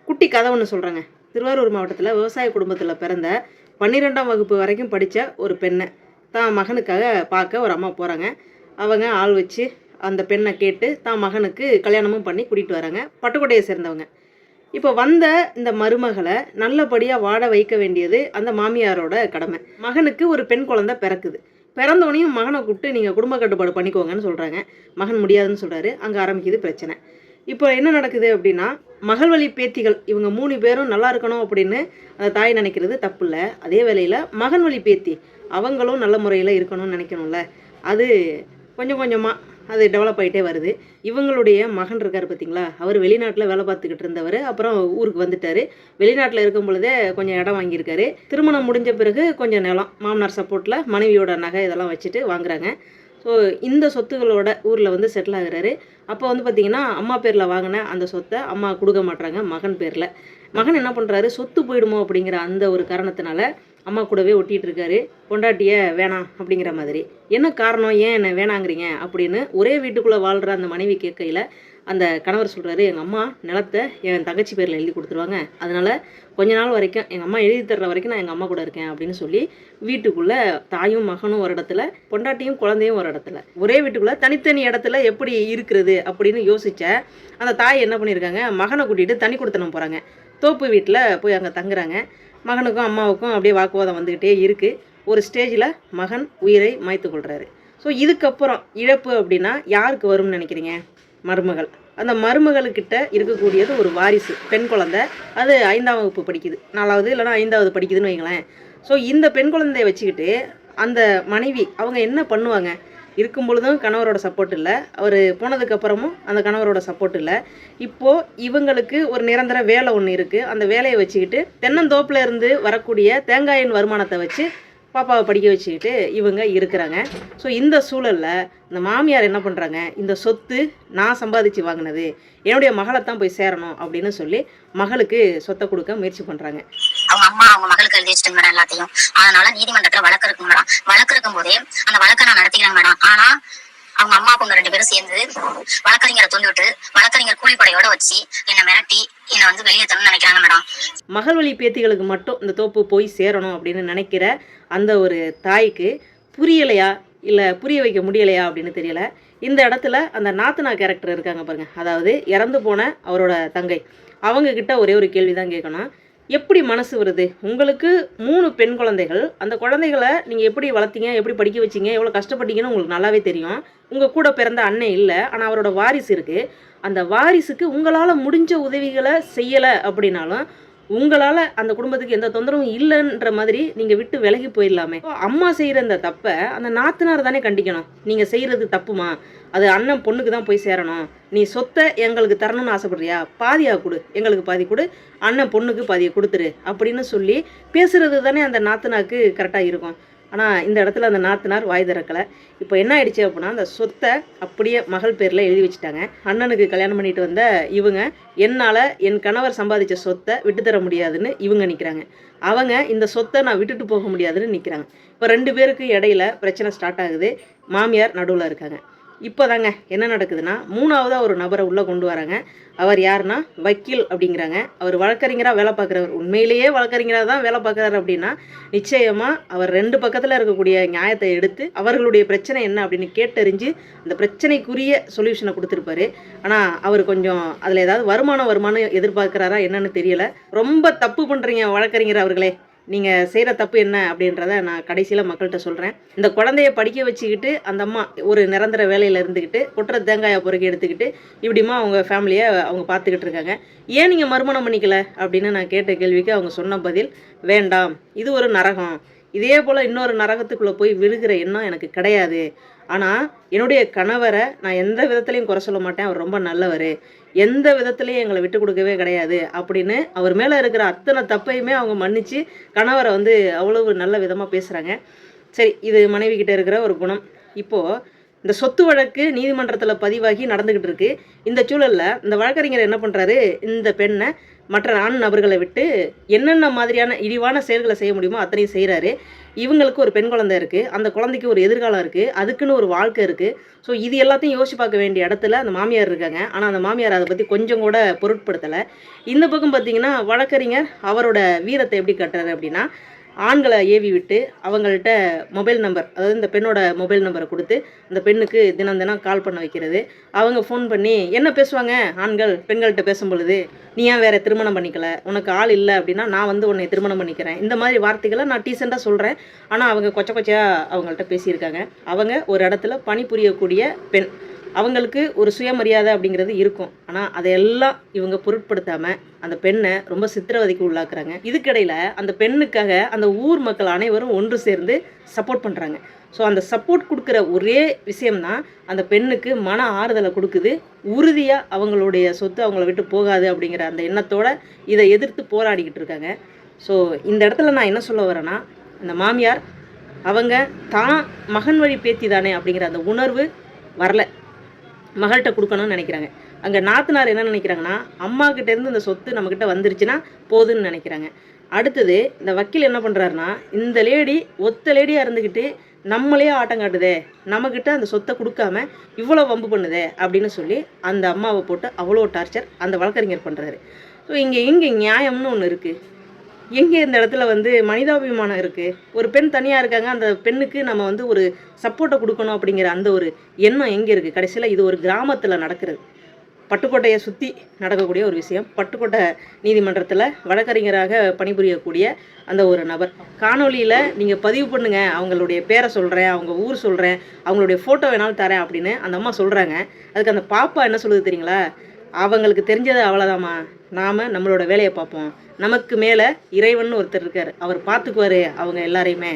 குட்டி கதை ஒன்று சொல்கிறேங்க. திருவாரூர் மாவட்டத்தில் விவசாய குடும்பத்தில் பிறந்த 12ஆம் வகுப்பு வரைக்கும் படித்த ஒரு பெண்ணை தான் மகனுக்காக பார்க்க ஒரு அம்மா போகிறாங்க. அவங்க ஆள் வச்சு அந்த பெண்ணை கேட்டு தான் மகனுக்கு கல்யாணமும் பண்ணி கூட்டிகிட்டு வராங்க. பட்டுக்கோட்டையை சேர்ந்தவங்க. இப்போ வந்த இந்த மருமகளை நல்லபடியாக வாழ வைக்க வேண்டியது அந்த மாமியாரோட கடமை. மகனுக்கு ஒரு பெண் குழந்தை பிறக்குது. பிறந்தவனையும் மகனை கூப்பிட்டு நீங்கள் குடும்ப கட்டுப்பாடு பண்ணிக்கோங்கன்னு சொல்கிறாங்க. மகன் முடியாதுன்னு சொல்கிறாரு. அங்கே ஆரம்பிக்குது பிரச்சனை. இப்போ என்ன நடக்குது அப்படின்னா, மகள் வழி பேத்திகள் இவங்க 3 பேரும் நல்லா இருக்கணும் அப்படின்னு அந்த தாய் நினைக்கிறது தப்பு இல்லை. அதே வேளையில் மகன் வழி பேத்தி அவங்களும் நல்ல முறையில் இருக்கணும்னு நினைக்கணும்ல. அது கொஞ்சம் கொஞ்சமாக அது டெவலப் ஆகிட்டே வருது. இவங்களுடைய மகன் இருக்கார் பார்த்தீங்களா, அவர் வெளிநாட்டில் வேலை பார்த்துக்கிட்டு இருந்தவர். அப்புறம் ஊருக்கு வந்துட்டார். வெளிநாட்டில் இருக்கும் பொழுதே கொஞ்சம் இடம் வாங்கியிருக்காரு. திருமணம் முடிஞ்ச பிறகு கொஞ்சம் நிலம் மாமனார் சப்போர்ட்டில் மனைவியோட நகை இதெல்லாம் வச்சுட்டு வாங்குறாங்க. ஸோ இந்த சொத்துகளோட ஊரில் வந்து செட்டில் ஆகுறாரு. அப்போ வந்து பார்த்திங்கன்னா அம்மா பேரில் வாங்கின அந்த சொத்தை அம்மா கொடுக்க மாட்டுறாங்க மகன் பேரில். மகன் என்ன பண்ணுறாரு, சொத்து போயிடுமோ அப்படிங்கிற அந்த ஒரு காரணத்தினால அம்மா கூடவே ஒட்டிகிட்டு இருக்காரு. பொண்டாட்டியை வேணாம் அப்படிங்கிற மாதிரி. என்ன காரணம், ஏன் என்ன வேணாங்கிறீங்க அப்படின்னு ஒரே வீட்டுக்குள்ளே வாழ்கிற அந்த மனைவி கேட்கையில் அந்த கணவர் சொல்கிறாரு, எங்கள் அம்மா நிலத்தை என் தங்கச்சி பேரில் எழுதி கொடுத்துருவாங்க, அதனால் கொஞ்ச நாள் வரைக்கும் எங்கள் அம்மா எழுதி தர்ற வரைக்கும் நான் எங்கள் அம்மா கூட இருக்கேன் அப்படின்னு சொல்லி வீட்டுக்குள்ளே தாயும் மகனும் ஒரு இடத்துல, பொண்டாட்டியும் குழந்தையும் ஒரு இடத்துல, ஒரே வீட்டுக்குள்ளே தனித்தனி இடத்துல எப்படி இருக்கிறது அப்படின்னு யோசித்த அந்த தாய் என்ன பண்ணியிருக்காங்க, மகனை கூட்டிகிட்டு தனி கொடுத்தனம் போகிறாங்க. தோப்பு வீட்டில் போய் அங்கே தங்குறாங்க. மகனுக்கும் அம்மாவுக்கும் அப்படியே வாக்குவாதம் வந்துக்கிட்டே இருக்குது. ஒரு ஸ்டேஜில் மகன் உயிரை மாய்த்து கொள்கிறாரு. ஸோ இதுக்கப்புறம் இழப்பு அப்படின்னா யாருக்கு வரும்னு நினைக்கிறீங்க? மருமகள். அந்த மருமகளுக்கிட்ட இருக்கக்கூடியது ஒரு வாரிசு, பெண் குழந்தை. அது 5ஆம் வகுப்பு படிக்குது, 4வது இல்லைனா 5வது படிக்குதுன்னு வைங்களேன். ஸோ இந்த பெண் குழந்தைய வச்சுக்கிட்டு அந்த மனைவி அவங்க என்ன பண்ணுவாங்க? இருக்கும் பொழுதும் கணவரோட சப்போர்ட் இல்லை, அவர் போனதுக்கப்புறமும் அந்த கணவரோட சப்போர்ட் இல்லை. இப்போது இவங்களுக்கு ஒரு நிரந்தர வேலை ஒன்று இருக்குது. அந்த வேலையை வச்சுக்கிட்டு தென்னந்தோப்பில் இருந்து வரக்கூடிய தேங்காயின் வருமானத்தை வச்சு பாப்பாவை படிக்க வச்சுக்கிட்டு இவங்க இருக்கிறாங்க. ஸோ இந்த சூழலில் இந்த மாமியார் என்ன பண்ணுறாங்க, இந்த சொத்து நான் சம்பாதிச்சு வாங்கினது, என்னுடைய மகளை தான் போய் சேரணும் அப்படின்னு சொல்லி மகளுக்கு சொத்தை கொடுக்க முயற்சி பண்ணுறாங்க. அவங்க அம்மா அவங்க மகளுக்கு எழுதி வச்சுட்டு மேடம் எல்லாத்தையும். அதனால நீதிமன்றத்துல வழக்கு இருக்கும் மேடம். வழக்கு இருக்கும் போதே அந்த வழக்கை நான் நடத்திக்கிறேன் மேடம். ஆனா அவங்க அம்மா பொண்ணு 2 பேரும் சேர்ந்து வழக்கறிஞரை தூண்டி விட்டு வழக்கறிஞர் கூலிப்படையோட வச்சு என்னை மிரட்டி என்னை வந்து வெளியே தரணும்னு நினைக்கிறாங்க மேடம். மகள் வழி பேத்திகளுக்கு மட்டும் இந்த தோப்பு போய் சேரணும் அப்படின்னு நினைக்கிற அந்த ஒரு தாய்க்கு புரியலையா இல்லை புரிய வைக்க முடியலையா அப்படின்னு தெரியல. இந்த இடத்துல அந்த நாத்தனா கேரக்டர் இருக்காங்க பாருங்கள், அதாவது இறந்து போன அவரோட தங்கை, அவங்கக்கிட்ட ஒரே ஒரு கேள்வி தான் கேட்கணும். எப்படி மனசு வருது உங்களுக்கு? 3 பெண் குழந்தைகள். அந்த குழந்தைகளை நீங்கள் எப்படி வளர்த்தீங்க, எப்படி படிக்க வச்சிங்க, எவ்வளோ கஷ்டப்பட்டீங்கன்னு உங்களுக்கு நல்லாவே தெரியும். உங்கள் கூட பிறந்த அண்ணன் இல்லை, ஆனால் அவரோட வாரிசு இருக்குது. அந்த வாரிசுக்கு உங்களால் முடிஞ்ச உதவிகளை செய்யலை அப்படின்னாலும் உங்களால் அந்த குடும்பத்துக்கு எந்த தொந்தரவும் இல்லைன்ற மாதிரி நீங்கள் விட்டு விலகி போயிடலாமே. அம்மா செய்கிற இந்த தப்பை அந்த நாத்தனார் தானே கண்டிக்கணும். நீங்கள் செய்கிறது தப்புமா, அது அண்ணன் பொண்ணுக்கு தான் போய் சேரணும், நீ சொத்தை எங்களுக்கு தரணும்னு ஆசைப்படுறியா, பாதியாக கொடு, எங்களுக்கு பாதி கொடு, அண்ணன் பொண்ணுக்கு பாதியை கொடுத்துரு அப்படின்னு சொல்லி பேசுகிறது தானே அந்த நாத்தனாருக்கு கரெக்டாக இருக்கும். ஆனால் இந்த இடத்துல அந்த நாத்தனார் வாய் திறக்கலை. இப்போ என்ன ஆயிடுச்சு அப்படின்னா, அந்த சொத்தை அப்படியே மகள் பேரில் எழுதி வச்சுட்டாங்க. அண்ணனுக்கு கல்யாணம் பண்ணிட்டு வந்த இவங்க என்னால் என் கணவர் சம்பாதிச்ச சொத்தை விட்டு தர முடியாதுன்னு இவங்க நிற்கிறாங்க. அவங்க இந்த சொத்தை நான் விட்டுட்டு போக முடியாதுன்னு நிற்கிறாங்க. இப்போ 2 பேருக்கு இடையில பிரச்சனை ஸ்டார்ட் ஆகுது. மாமியார் நடுவில் இருக்காங்க. இப்போ தாங்க என்ன நடக்குதுன்னா, 3ஆவதாக ஒரு நபரை உள்ளே கொண்டு வராங்க. அவர் யாருன்னா வக்கீல் அப்படிங்கிறாங்க. அவர் வழக்கறிஞராக வேலை பார்க்குறவர். உண்மையிலேயே வழக்கறிஞராக தான் வேலை பார்க்குறாரு அப்படின்னா நிச்சயமாக அவர் 2 பக்கத்தில் இருக்கக்கூடிய நியாயத்தை எடுத்து அவர்களுடைய பிரச்சனை என்ன அப்படின்னு கேட்டறிஞ்சு அந்த பிரச்சனைக்குரிய சொல்யூஷனை கொடுத்துருப்பாரு. ஆனால் அவர் கொஞ்சம் அதில் ஏதாவது வருமானம் எதிர்பார்க்குறாரா என்னன்னு தெரியலை. ரொம்ப தப்பு பண்ணுறீங்க வழக்கறிஞர் அவர்களே, நீங்கள் செய்கிற தப்பு என்ன அப்படின்றத நான் கடைசியில் மக்கள்கிட்ட சொல்கிறேன். இந்த குழந்தைய படிக்க வச்சுக்கிட்டு அந்த அம்மா ஒரு நிரந்தர வேலையில் இருந்துக்கிட்டு கொட்டுற தேங்காயை பொறுக்கி எடுத்துக்கிட்டு இப்படிமா அவங்க ஃபேமிலியை அவங்க பார்த்துக்கிட்டு இருக்காங்க. ஏன் நீங்கள் மறுமணம் பண்ணிக்கல அப்படின்னு நான் கேட்ட கேள்விக்கு அவங்க சொன்ன பதில், வேண்டாம், இது ஒரு நரகம், இதே போல் இன்னொரு நரகத்துக்குள்ளே போய் விழுகிற எண்ணம் எனக்கு கிடையாது. ஆனால் என்னுடைய கணவரை நான் எந்த விதத்துலையும் குறை சொல்ல மாட்டேன், அவர் ரொம்ப நல்லவர், எந்த விதத்துலையும் எங்களை விட்டு கொடுக்கவே கிடையாது அப்படின்னு அவர் மேலே இருக்கிற அத்தனை தப்பையுமே அவங்க மன்னித்து கணவரை வந்து அவ்வளவு நல்ல விதமாக பேசுகிறாங்க. சரி, இது மனைவி கிட்ட இருக்கிற ஒரு குணம். இப்போது இந்த சொத்து வழக்கு நீதிமன்றத்தில் பதிவாகி நடந்துக்கிட்டு இருக்கு. இந்த சூழலில் இந்த வழக்கறிஞர் என்ன பண்ணுறாரு, இந்த பெண்ணை மற்ற ஆண் நபர்களை விட்டு என்னென்ன மாதிரியான இழிவான செயல்களை செய்ய முடியுமோ அத்தனையும் செய்கிறாரு. இவங்களுக்கு ஒரு பெண் குழந்தை இருக்குது, அந்த குழந்தைக்கு ஒரு எதிர்காலம் இருக்குது, அதுக்குன்னு ஒரு வாழ்க்கை இருக்குது. ஸோ இது எல்லாத்தையும் யோசிச்சு பார்க்க வேண்டிய இடத்துல அந்த மாமியார் இருக்காங்க. ஆனால் அந்த மாமியார் அதை பற்றி கொஞ்சம் கூட பொருட்படுத்தலை. இந்த பக்கம் பார்த்திங்கன்னா வழக்கறிஞர் அவரோட வீரத்தை எப்படி கட்டுறாரு அப்படின்னா, ஆண்களை ஏவி விட்டு அவங்கள்ட்ட மொபைல் நம்பர், அதாவது இந்த பெண்ணோட மொபைல் நம்பரை கொடுத்து அந்த பெண்ணுக்கு தினம் தினம் கால் பண்ண வைக்கிறது. அவங்க ஃபோன் பண்ணி என்ன பேசுவாங்க ஆண்கள் பெண்கள்கிட்ட பேசும் பொழுது, நீ ஏன் வேறு திருமணம் பண்ணிக்கல, உனக்கு ஆள் இல்லை அப்படின்னா நான் வந்து உன்னை திருமணம் பண்ணிக்கிறேன், இந்த மாதிரி வார்த்தைகளை நான் டீசெண்டாக சொல்கிறேன். ஆனால் அவங்க கொச்சையாக அவங்கள்ட்ட பேசியிருக்காங்க. அவங்க ஒரு இடத்துல பணிபுரியக்கூடிய பெண், அவங்களுக்கு ஒரு சுயமரியாதை அப்படிங்கிறது இருக்கும். ஆனால் அதையெல்லாம் இவங்க பொருட்படுத்தாமல் அந்த பெண்ணை ரொம்ப சித்திரவதைக்கு உள்ளாக்குறாங்க. இதுக்கிடையில் அந்த பெண்ணுக்காக அந்த ஊர் மக்கள் அனைவரும் ஒன்று சேர்ந்து சப்போர்ட் பண்ணுறாங்க. ஸோ அந்த சப்போர்ட் கொடுக்குற ஒரே விஷயம்தான் அந்த பெண்ணுக்கு மன ஆறுதலை கொடுக்குது. உறுதியாக அவங்களுடைய சொத்து அவங்கள விட்டு போகாது அப்படிங்கிற அந்த எண்ணத்தோடு இதை எதிர்த்து போராடிக்கிட்டு இருக்காங்க. ஸோ இந்த இடத்துல நான் என்ன சொல்ல வரேன்னா, அந்த மாமியார் அவங்க தான் மகன் வழி பேத்தி தானே அப்படிங்கிற அந்த உணர்வு வரல, மகள்கிட்ட கொடுக்கணும்னு நினைக்கிறாங்க. அங்கே நாத்தனார் என்ன நினைக்கிறாங்கன்னா, அம்மாக்கிட்டேருந்து இந்த சொத்து நம்மக்கிட்ட வந்துருச்சுன்னா போதுன்னு நினைக்கிறாங்க. அடுத்தது இந்த வக்கீல் என்ன பண்ணுறாருன்னா, இந்த லேடி ஒத்த லேடியாக இருந்துக்கிட்டு நம்மளே ஆட்டம் காட்டுதே, நம்மக்கிட்ட அந்த சொத்தை கொடுக்காம இவ்வளோ வம்பு பண்ணுதே அப்படின்னு சொல்லி அந்த அம்மாவை போட்டு அவ்வளோ டார்ச்சர் அந்த வழக்கறிஞர் பண்ணுறாரு. ஸோ இங்கே நியாயம்னு ஒன்று இருக்குது. எங்கே இந்த இடத்துல வந்து மனிதாபிமானம் இருக்குது? ஒரு பெண் தனியாக இருக்காங்க, அந்த பெண்ணுக்கு நம்ம வந்து ஒரு சப்போர்ட்டை கொடுக்கணும் அப்படிங்கிற அந்த ஒரு எண்ணம் எங்கே இருக்குது? கடைசியில் இது ஒரு கிராமத்தில் நடக்கிறது, பட்டுக்கோட்டையை சுற்றி நடக்கக்கூடிய ஒரு விஷயம். பட்டுக்கோட்டை நீதிமன்றத்தில் வழக்கறிஞராக பணிபுரியக்கூடிய அந்த ஒரு நபர் காணொலியில் நீங்கள் பதிவு பண்ணுங்கள், அவங்களுடைய பேரை சொல்கிறேன், அவங்க ஊர் சொல்கிறேன், அவங்களுடைய ஃபோட்டோ வேணாலும் தரேன் அப்படின்னு அந்த அம்மா சொல்கிறாங்க. அதுக்கு அந்த பாப்பா என்ன சொல்லுது தெரியுங்களா? அவங்களுக்கு தெரிஞ்சது அவ்வளோதாம்மா, நாம் நம்மளோட வேலையை பார்ப்போம், நமக்கு மேலே இறைவன் ஒருத்தர் இருக்கார், அவர் பார்த்துக்குவார் அவங்க எல்லாரையுமே,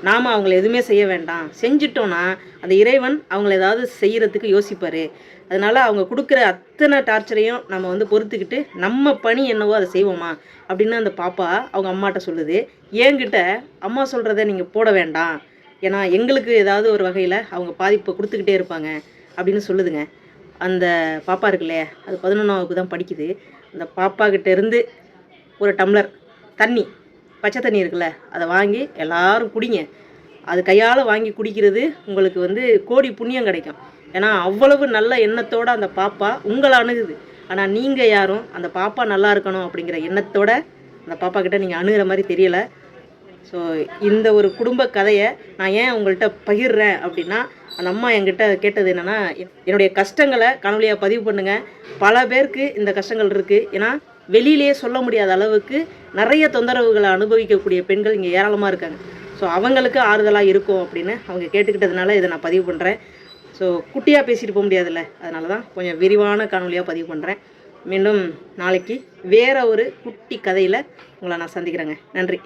நாம் அவங்கள எதுவுமே செய்ய வேண்டாம், செஞ்சிட்டோன்னா அந்த இறைவன் அவங்கள ஏதாவது செய்கிறதுக்கு யோசிப்பார், அதனால் அவங்க கொடுக்குற அத்தனை டார்ச்சரையும் நம்ம வந்து பொறுத்துக்கிட்டு நம்ம பணி என்னவோ அதை செய்வோமா அப்படின்னு அந்த பாப்பா அவங்க அம்மாட்ட சொல்லுது. என்கிட்ட அம்மா சொல்கிறத நீங்கள் போட வேண்டாம், ஏன்னா எங்களுக்கு ஏதாவது ஒரு வகையில் அவங்க பாதிப்பை கொடுத்துக்கிட்டே இருப்பாங்க அப்படின்னு சொல்லுதுங்க. அந்த பாப்பா இருக்குல்லையே, அது 11ஆம் வகுப்பு தான் படிக்குது. அந்த பாப்பாக்கிட்ட இருந்து ஒரு டம்ளர் தண்ணி, பச்சை தண்ணி இருக்குல்ல, அதை வாங்கி எல்லாரும் குடிங்க. அது கையால் வாங்கி குடிக்கிறது உங்களுக்கு வந்து கோடி புண்ணியம் கிடைக்கும். ஏன்னா அவ்வளவு நல்ல எண்ணத்தோடு அந்த பாப்பா உங்களை அணுகுது. ஆனால் நீங்கள் யாரும் அந்த பாப்பா நல்லா இருக்கணும் அப்படிங்கிற எண்ணத்தோடு அந்த பாப்பா கிட்ட நீங்கள் அணுகிற மாதிரி தெரியலை. ஸோ இந்த ஒரு குடும்ப கதையை நான் ஏன் உங்கள்கிட்ட பகிர்றேன் அப்படின்னா, அந்த அம்மா என்கிட்ட கேட்டது என்னென்னா, என்னுடைய கஷ்டங்களை காணொலியாக பதிவு பண்ணுங்கள், பல பேருக்கு இந்த கஷ்டங்கள் இருக்குது, ஏன்னா வெளியிலேயே சொல்ல முடியாத அளவுக்கு நிறைய தொந்தரவுகளை அனுபவிக்கக்கூடிய பெண்கள் இங்கே ஏராளமாக இருக்காங்க. ஸோ அவங்களுக்கு ஆறுதலாக இருக்கும் அப்படின்னு அவங்க கேட்டுக்கிட்டதுனால இதை நான் பதிவு பண்ணுறேன். ஸோ குட்டியாக பேசிட்டு போக முடியாதுல்ல, அதனால தான் கொஞ்சம் விரிவான காணொலியாக பதிவு பண்ணுறேன். மீண்டும் நாளைக்கு வேறு ஒரு குட்டி கதையில் உங்களை நான் சந்திக்கிறேங்க. நன்றி.